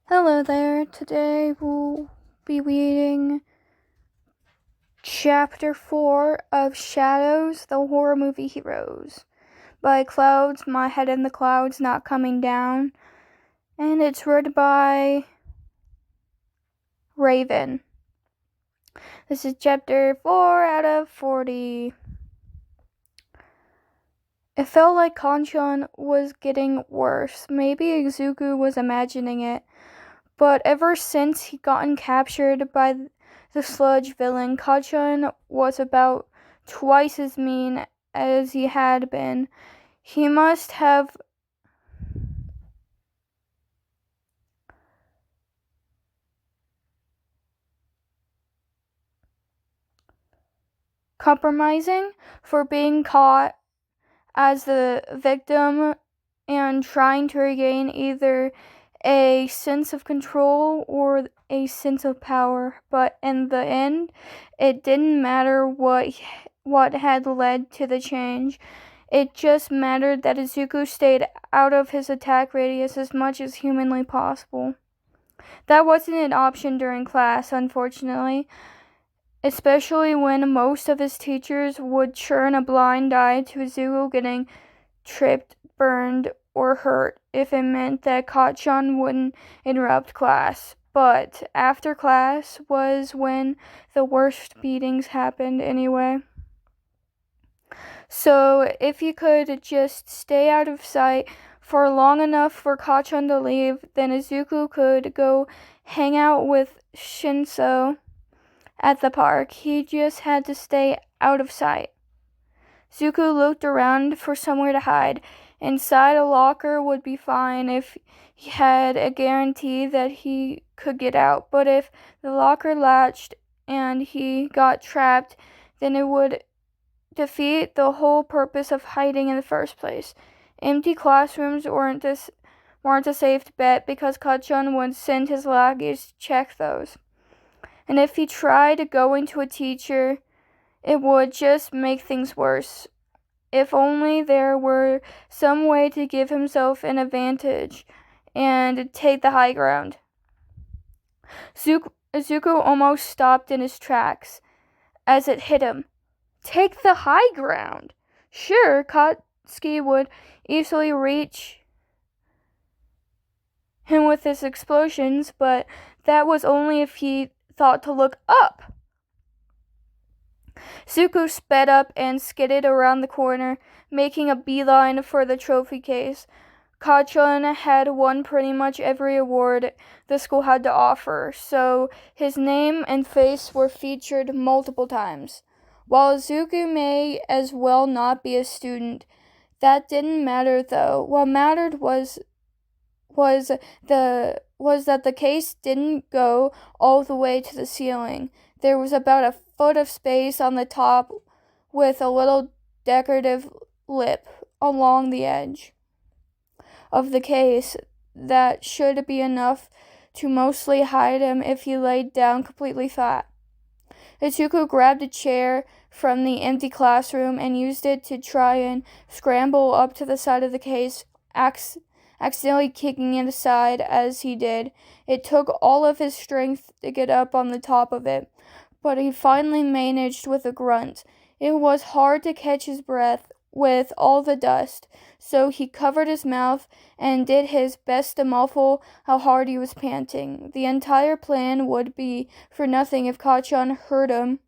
Hello there. Today we'll be reading Chapter 4 of Shadows, the Horror Movie Heroes by Clouds, My Head in the Clouds, Not Coming Down. And it's read by Raven. This is Chapter 4 out of 40. It felt like Kanchan was getting worse. Maybe Izuku was imagining it. But ever since he'd gotten captured by the sludge villain, Kanchan was about twice as mean as he had been. He must have compromising for being caught as the victim and trying to regain either a sense of control or a sense of power. But in the end, it didn't matter what had led to the change. It just mattered that Izuku stayed out of his attack radius as much as humanly possible. That wasn't an option during class, unfortunately, especially when most of his teachers would turn a blind eye to Izuku getting tripped, burned, or hurt if it meant that Kanchan wouldn't interrupt class. But after class was when the worst beatings happened anyway. So if he could just stay out of sight for long enough for Kanchan to leave, then Izuku could go hang out with Shinso at the park. He just had to stay out of sight. Izuku looked around for somewhere to hide. Inside a locker would be fine if he had a guarantee that he could get out. But if the locker latched and he got trapped, then it would defeat the whole purpose of hiding in the first place. Empty classrooms weren't a safe bet because Kanchan would send his lackeys to check those. And if he tried going to a teacher, it would just make things worse. If only there were some way to give himself an advantage and take the high ground. Izuku almost stopped in his tracks as it hit him. Take the high ground. Sure, Katsuki would easily reach him with his explosions, but that was only if he thought to look up. Izuku sped up and skidded around the corner, making a beeline for the trophy case. Kanchan had won pretty much every award the school had to offer, so his name and face were featured multiple times. While Izuku may as well not be a student, that didn't matter though. What mattered was that the case didn't go all the way to the ceiling. There was about a foot of space on the top with a little decorative lip along the edge of the case that should be enough to mostly hide him if he laid down completely flat. Izuku grabbed a chair from the empty classroom and used it to try and scramble up to the side of the case, accidentally kicking it aside as he did. It took all of his strength to get up on the top of it, but he finally managed with a grunt. It was hard to catch his breath with all the dust, so he covered his mouth and did his best to muffle how hard he was panting. The entire plan would be for nothing if Kanchan heard him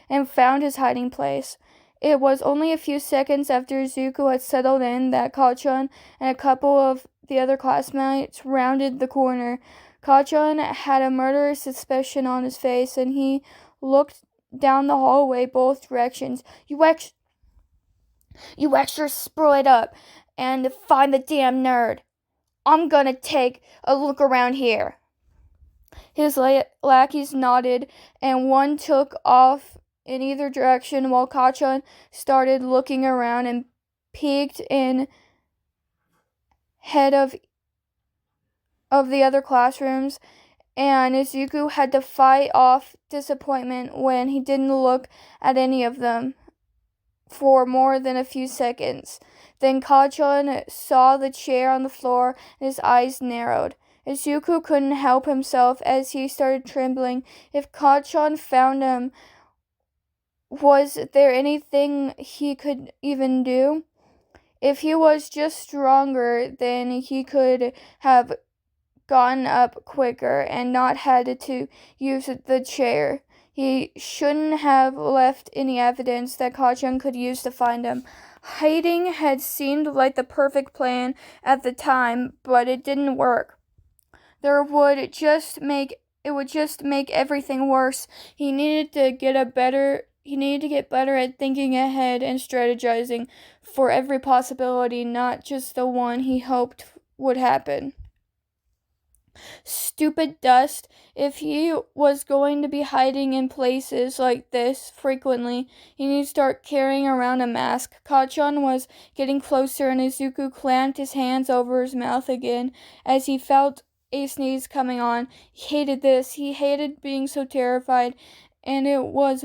and found his hiding place. It was only a few seconds after Izuku had settled in that Kanchan and a couple of the other classmates rounded the corner. Kanchan had a murderous suspicion on his face, and he looked down the hallway both directions. You extra split up and find the damn nerd. I'm gonna take a look around here. His lackeys nodded, and one took off in either direction while Kanchan started looking around and peeked in head of the other classrooms, and Izuku had to fight off disappointment when he didn't look at any of them for more than a few seconds. Then Kanchan saw the chair on the floor and his eyes narrowed. Izuku couldn't help himself as he started trembling. If Kacchan found him, was there anything he could even do? If he was just stronger, then he could have gotten up quicker and not had to use the chair. He shouldn't have left any evidence that Kacchan could use to find him. Hiding had seemed like the perfect plan at the time, but it didn't work. It would just make everything worse. He needed to get better at thinking ahead and strategizing for every possibility, not just the one he hoped would happen. Stupid dust. If he was going to be hiding in places like this frequently, he needed to start carrying around a mask. Kacchan was getting closer, and Izuku clamped his hands over his mouth again as he felt a sneeze coming on. He hated this. He hated being so terrified, and as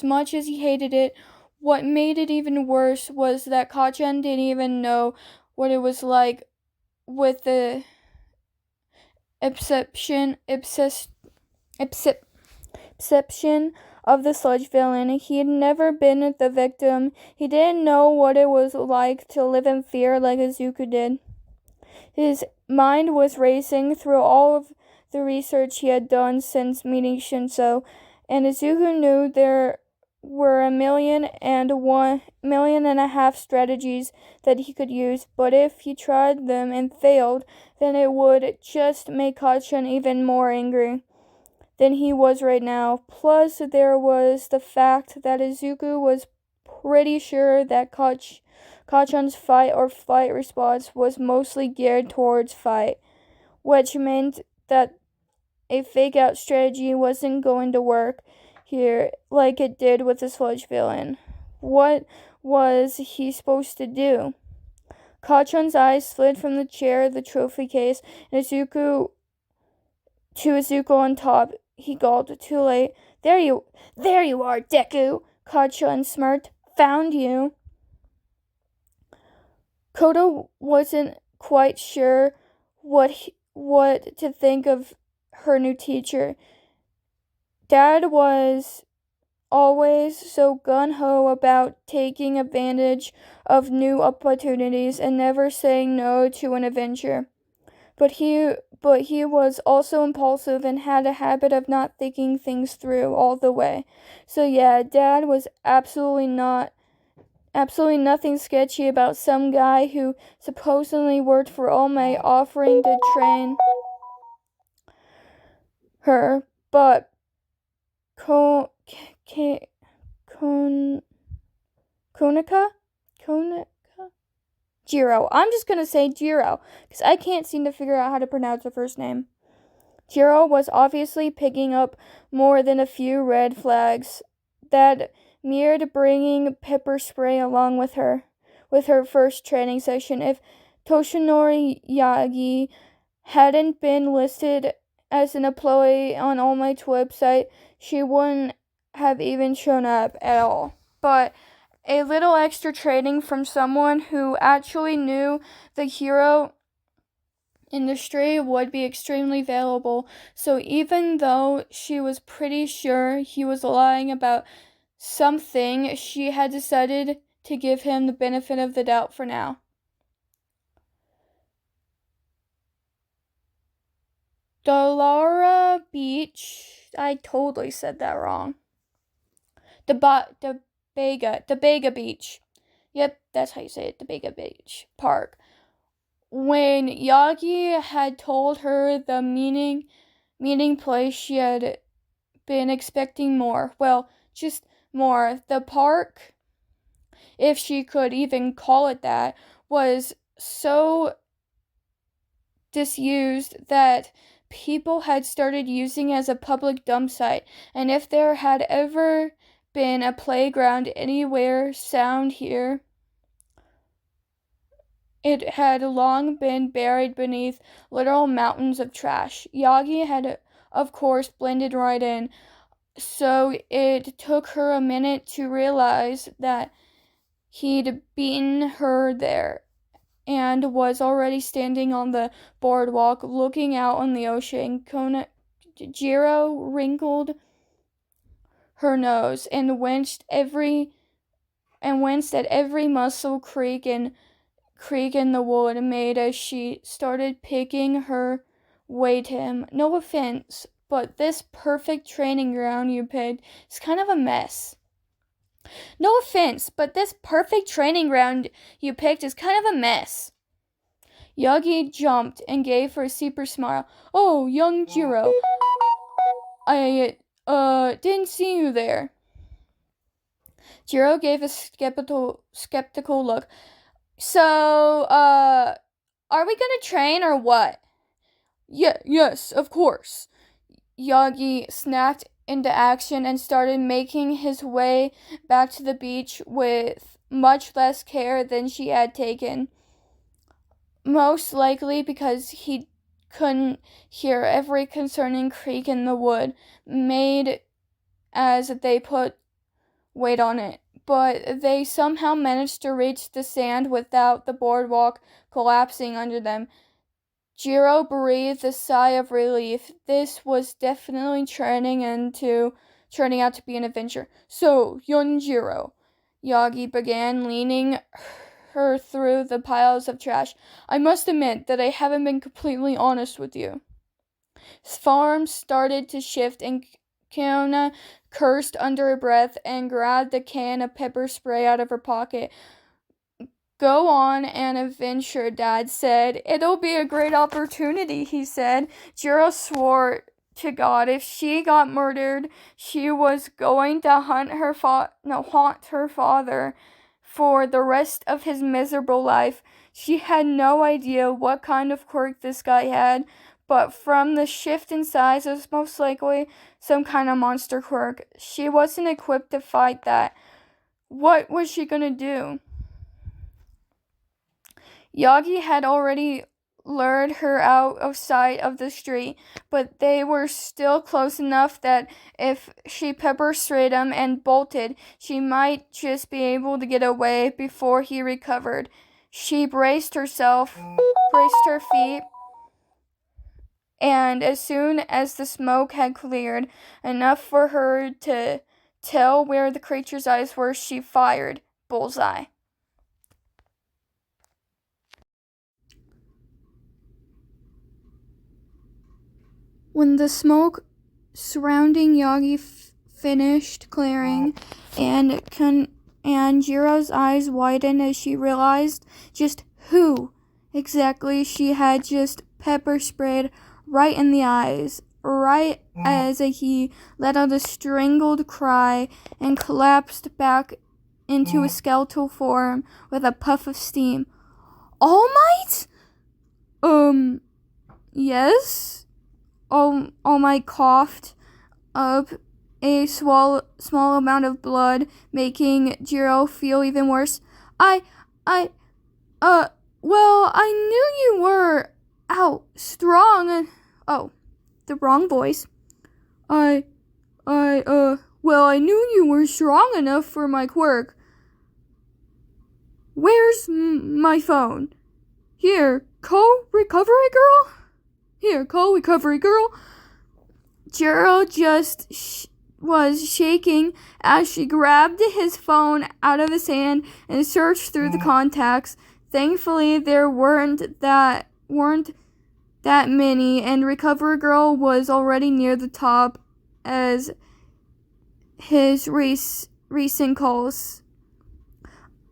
much as he hated it, what made it even worse was that Kacchan didn't even know what it was like with the exception of the sludge villain. He had never been the victim. He didn't know what it was like to live in fear like Izuku did. His mind was racing through all of the research he had done since meeting Shinso, and Izuku knew there were 1.5 million strategies that he could use, but if he tried them and failed, then it would just make Kacchan even more angry than he was right now. Plus, there was the fact that Izuku was pretty sure that Kacchan's fight or flight response was mostly geared towards fight, which meant that a fake-out strategy wasn't going to work here like it did with the sludge villain. What was he supposed to do? Kacchan's eyes slid from the chair, the trophy case, and Izuku on top. He gulped. Too late. There you are, Deku! Kacchan smirked. Found you. Kodo wasn't quite sure what to think of her new teacher. Dad was always so gung-ho about taking advantage of new opportunities and never saying no to an adventure. But he was also impulsive and had a habit of not thinking things through all the way. So yeah, Dad was absolutely nothing sketchy about some guy who supposedly worked for All Might offering to train her, but Jiro. I'm just gonna say Jiro, because I can't seem to figure out how to pronounce her first name. Jiro was obviously picking up more than a few red flags that mirrored bringing pepper spray along with her first training session. If Toshinori Yagi hadn't been listed as an employee on All Might's website, she wouldn't have even shown up at all. But a little extra training from someone who actually knew the hero industry would be extremely valuable. So even though she was pretty sure he was lying about something, she had decided to give him the benefit of the doubt for now. Dalara Beach. I totally said that wrong. The Bega Beach. Yep, that's how you say it, the Bega Beach Park. When Yagi had told her the meeting place, she had been expecting more. Well, just more. The park, if she could even call it that, was so disused that people had started using it as a public dump site, and if there had ever been a playground anywhere sound here, it had long been buried beneath literal mountains of trash. Yagi had, of course, blended right in, so it took her a minute to realize that he'd beaten her there, and was already standing on the boardwalk looking out on the ocean. Jiro wrinkled her nose and winced at every muscle creak in the wood made as she started picking her way to him. No offense, but this perfect training ground you picked is kind of a mess. No offense, but this perfect training ground you picked is kind of a mess. Yagi jumped and gave her a super smile. Oh, young Jiro, I didn't see you there. Jiro gave a skeptical look. So, are we gonna train or what? Yes, of course. Yagi snapped into action and started making his way back to the beach with much less care than she had taken. Most likely because he couldn't hear every concerning creak in the wood made as they put weight on it. But they somehow managed to reach the sand without the boardwalk collapsing under them. Jiro breathed a sigh of relief. This was definitely turning out to be an adventure. So, young Jiro, Yagi began, leading her through the piles of trash. I must admit that I haven't been completely honest with you. His farm started to shift and Kiona cursed under her breath and grabbed a can of pepper spray out of her pocket. Go on an adventure, Dad said. It'll be a great opportunity, he said. Jiro swore to God if she got murdered, she was going to haunt her father for the rest of his miserable life. She had no idea what kind of quirk this guy had, but from the shift in size, it was most likely some kind of monster quirk. She wasn't equipped to fight that. What was she gonna do? Yagi had already lured her out of sight of the street, but they were still close enough that if she pepper sprayed him and bolted, she might just be able to get away before he recovered. She braced her feet, and as soon as the smoke had cleared enough for her to tell where the creature's eyes were, she fired. Bullseye. When the smoke surrounding Yagi finished clearing, and Jiro's eyes widened as she realized just who exactly she had just pepper sprayed right in the eyes, right as he let out a strangled cry and collapsed back into a skeletal form with a puff of steam. All Might? Yes? All Might coughed up a small amount of blood, making Jiro feel even worse. Well, I knew you were out strong. Oh, the wrong voice. Well, I knew you were strong enough for my quirk. Where's my phone? Here, call recovery girl? Here, call recovery girl. Jiro just was shaking as she grabbed his phone out of his hand and searched through the contacts. Thankfully, there weren't that many, and recovery girl was already near the top as his recent calls.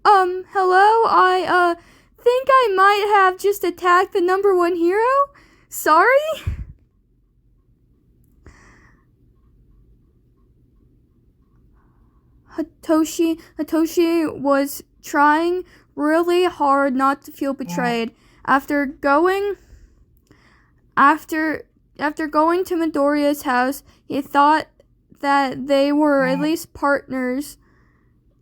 Hello? I think I might have just attacked the number 1 hero. Sorry? Hitoshi was trying really hard not to feel betrayed. After going to Midoriya's house, he thought that they were at least partners,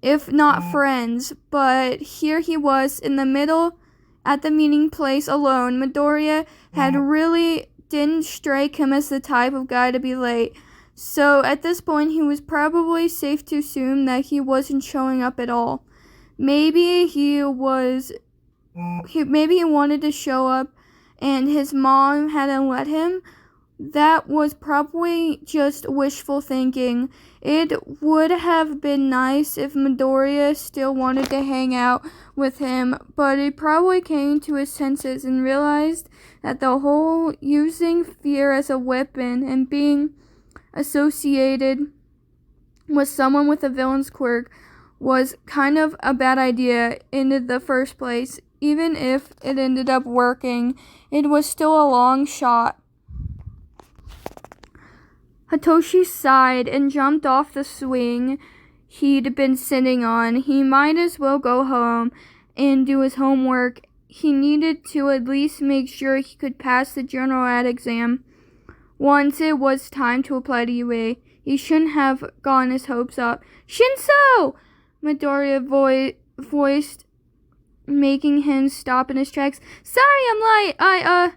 if not friends, but here he was in the middle at the meeting place alone. Midoriya had really didn't strike him as the type of guy to be late, so at this point he was probably safe to assume that he wasn't showing up at all. Maybe he was maybe he wanted to show up and his mom hadn't let him. That was probably just wishful thinking. It would have been nice if Midoriya still wanted to hang out with him, but he probably came to his senses and realized that the whole using fear as a weapon and being associated with someone with a villain's quirk was kind of a bad idea in the first place. Even if it ended up working, it was still a long shot. Hitoshi sighed and jumped off the swing he'd been sitting on. He might as well go home and do his homework. He needed to at least make sure he could pass the general ed exam. Once it was time to apply to UA, he shouldn't have gotten his hopes up. Shinso! Midoriya voiced, making him stop in his tracks. Sorry I'm late. I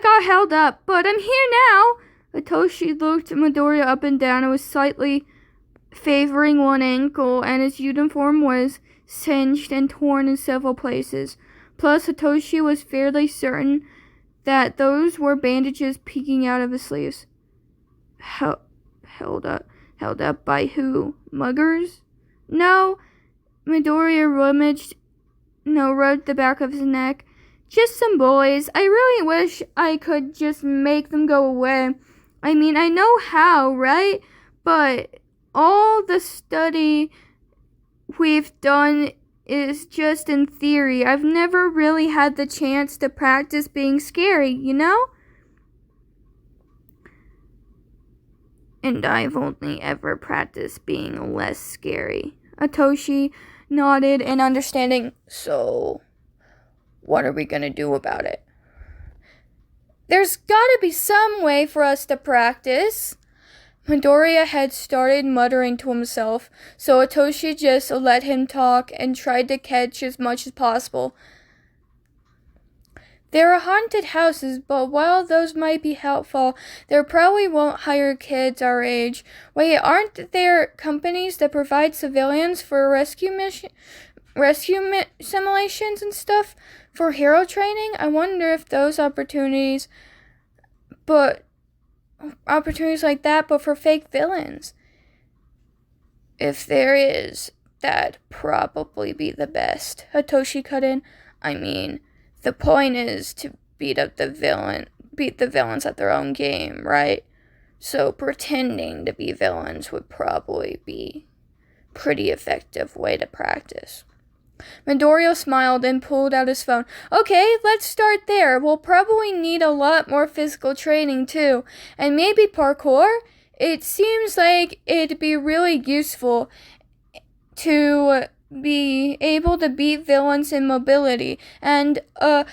got held up, but I'm here now. Hitoshi looked Midoriya up and down and was slightly favoring one ankle, and his uniform was singed and torn in several places. Plus, Hitoshi was fairly certain that those were bandages peeking out of his sleeves. Held up by who? Muggers? No. Midoriya rubbed the back of his neck. Just some boys. I really wish I could just make them go away. I mean, I know how, right? But all the study we've done is just in theory. I've never really had the chance to practice being scary, you know? And I've only ever practiced being less scary. Hitoshi nodded in understanding. So, what are we gonna do about it? There's gotta be some way for us to practice. Midoriya had started muttering to himself, so Hitoshi just let him talk and tried to catch as much as possible. There are haunted houses, but while those might be helpful, they probably won't hire kids our age. Wait, aren't there companies that provide civilians for rescue simulations and stuff for hero training? I wonder if those opportunities like that, but for fake villains. If there is, that'd probably be the best. Hitoshi cut in. I mean, the point is to beat the villains at their own game, right? So pretending to be villains would probably be a pretty effective way to practice. Midoriya smiled and pulled out his phone. Okay, let's start there. We'll probably need a lot more physical training too, and maybe parkour. It seems like it'd be really useful to be able to beat villains in mobility. And I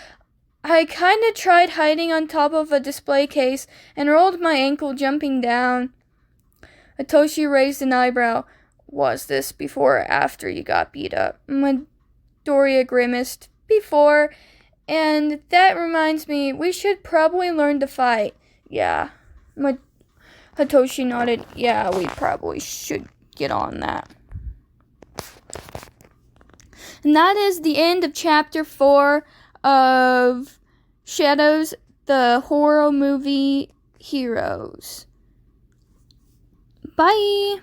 kind of tried hiding on top of a display case and rolled my ankle jumping down. Hitoshi raised an eyebrow. Was this before or after you got beat up? Midoriya grimaced. Before. And that reminds me, we should probably learn to fight. Yeah. Hitoshi nodded. Yeah, we probably should get on that. And that is the end of chapter 4 of Shadows, the horror movie Heroes. Bye!